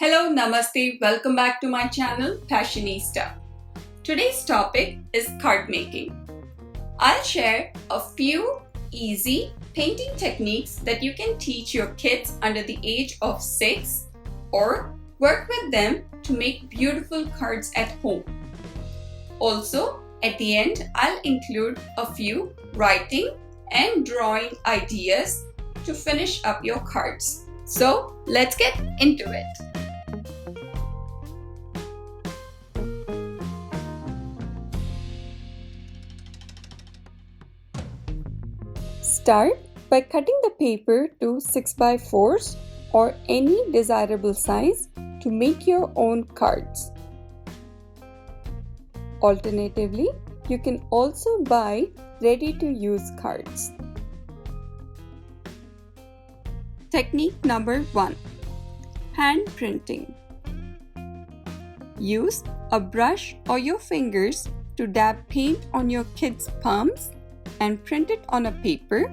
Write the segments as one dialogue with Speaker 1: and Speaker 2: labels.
Speaker 1: Hello, Namaste. Welcome back to my channel, Fashionista. Today's topic is card making. I'll share a few easy painting techniques that you can teach your kids under the age of 6 or work with them to make beautiful cards at home. Also, at the end, I'll include a few writing and drawing ideas to finish up your cards. So, let's get into it. Start by cutting the paper to 6x4s or any desirable size to make your own cards. Alternatively, you can also buy ready-to-use cards. Technique number 1. Hand printing. Use a brush or your fingers to dab paint on your kids' palms and print it on a paper,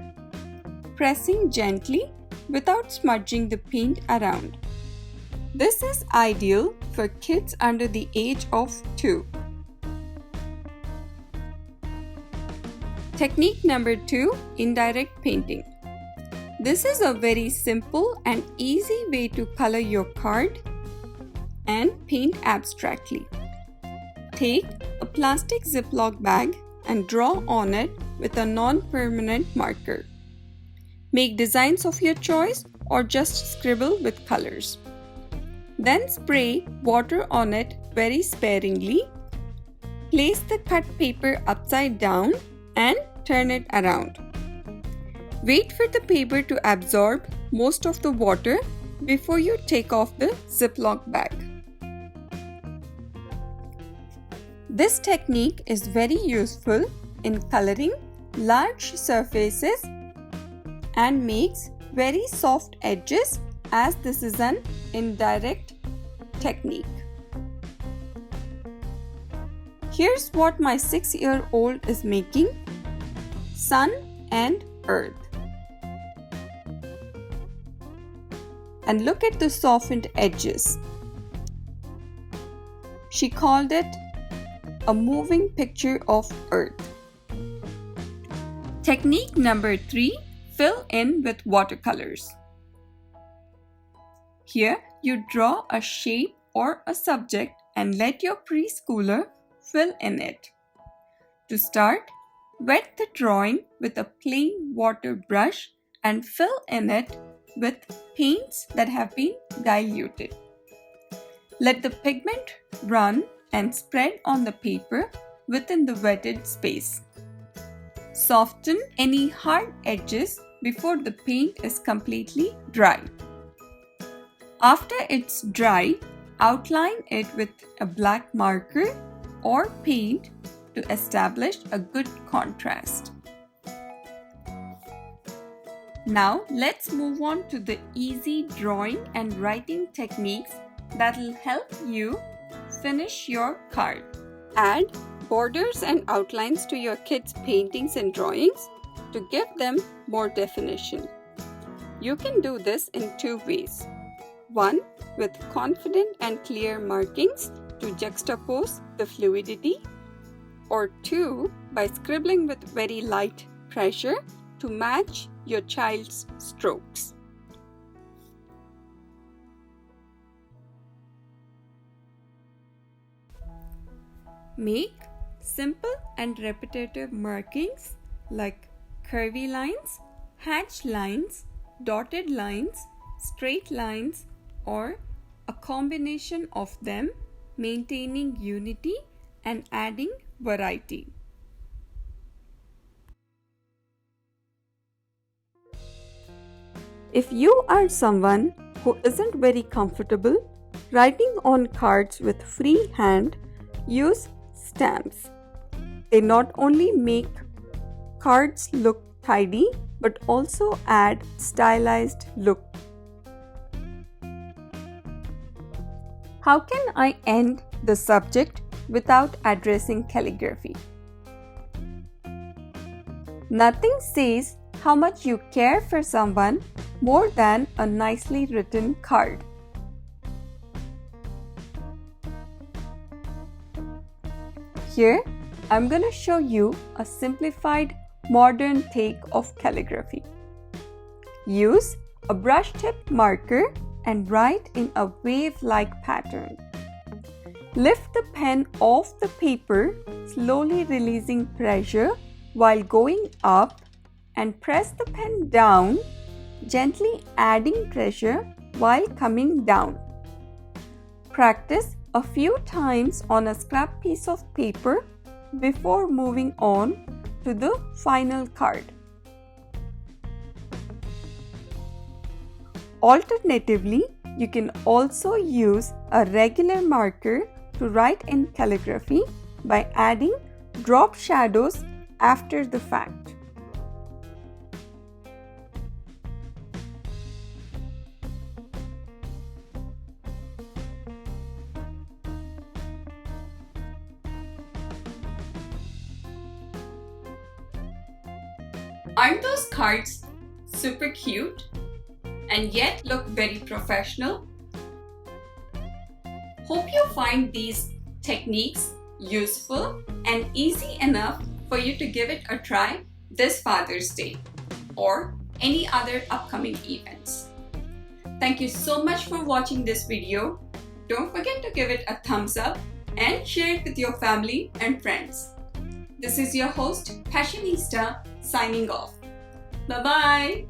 Speaker 1: pressing gently without smudging the paint around. This is ideal for kids under the age of 2. Technique number 2, indirect painting. This is a very simple and easy way to color your card and paint abstractly. Take a plastic Ziploc bag and draw on it with a non-permanent marker. Make designs of your choice or just scribble with colors. Then spray water on it very sparingly. Place the cut paper upside down and turn it around. Wait for the paper to absorb most of the water before you take off the Ziploc bag. This technique is very useful in coloring large surfaces and makes very soft edges as this is an indirect technique. Here's what my 6-year-old is making: sun and earth. And look at the softened edges. She called it a moving picture of earth. Technique number 3, fill in with watercolors. Here you draw a shape or a subject and let your preschooler fill in it. To start, wet the drawing with a plain water brush and fill in it with paints that have been diluted. Let the pigment run and spread on the paper within the wetted space. Soften any hard edges before the paint is completely dry. After it's dry, outline it with a black marker or paint to establish a good contrast. Now let's move on to the easy drawing and writing techniques that will help you finish your card. Add borders and outlines to your kids' paintings and drawings to give them more definition. You can do this in 2 ways. 1, with confident and clear markings to juxtapose the fluidity, or 2, by scribbling with very light pressure to match your child's strokes. Make simple and repetitive markings like curvy lines, hatched lines, dotted lines, straight lines, or a combination of them, maintaining unity and adding variety. If you are someone who isn't very comfortable writing on cards with free hand, use stamps. They not only make cards look tidy but also add stylized look. How can I end the subject without addressing calligraphy? Nothing says how much you care for someone more than a nicely written card. Here, I'm gonna show you a simplified modern take of calligraphy. Use a brush-tipped marker and write in a wave-like pattern. Lift the pen off the paper, slowly releasing pressure while going up, and press the pen down, gently adding pressure while coming down. Practice a few times on a scrap piece of paper before moving on to the final card. Alternatively, you can also use a regular marker to write in calligraphy by adding drop shadows after the fact. Aren't those cards super cute and yet look very professional? Hope you find these techniques useful and easy enough for you to give it a try this Father's Day or any other upcoming events. Thank you so much for watching this video. Don't forget to give it a thumbs up and share it with your family and friends. This is your host, Passionista, signing off. Bye-bye.